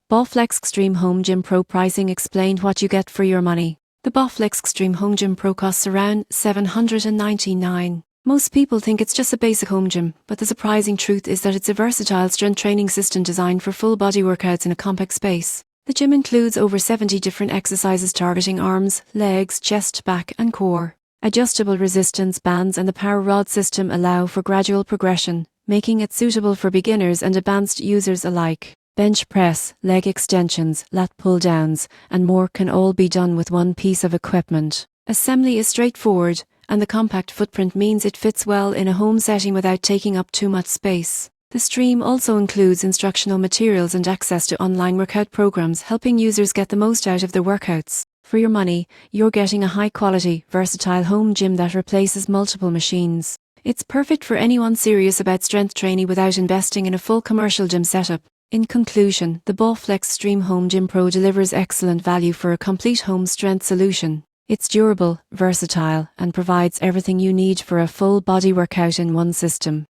Bowflex Xtreme Home Gym Pro pricing explained what you get for your money. The Bowflex Xtreme Home Gym Pro costs around $799. Most people think it's just a basic home gym, but the surprising truth is that it's a versatile strength training system designed for full body workouts in a compact space. The gym includes over 70 different exercises targeting arms, legs, chest, back and core. Adjustable resistance bands and the power rod system allow for gradual progression, making it suitable for beginners and advanced users alike. Bench press, leg extensions, lat pull-downs, and more can all be done with one piece of equipment. Assembly is straightforward, and the compact footprint means it fits well in a home setting without taking up too much space. The Xtreme also includes instructional materials and access to online workout programs, helping users get the most out of their workouts. For your money, you're getting a high-quality, versatile home gym that replaces multiple machines. It's perfect for anyone serious about strength training without investing in a full commercial gym setup. In conclusion, the Bowflex Xtreme Home Gym Pro delivers excellent value for a complete home strength solution. It's durable, versatile, and provides everything you need for a full body workout in one system.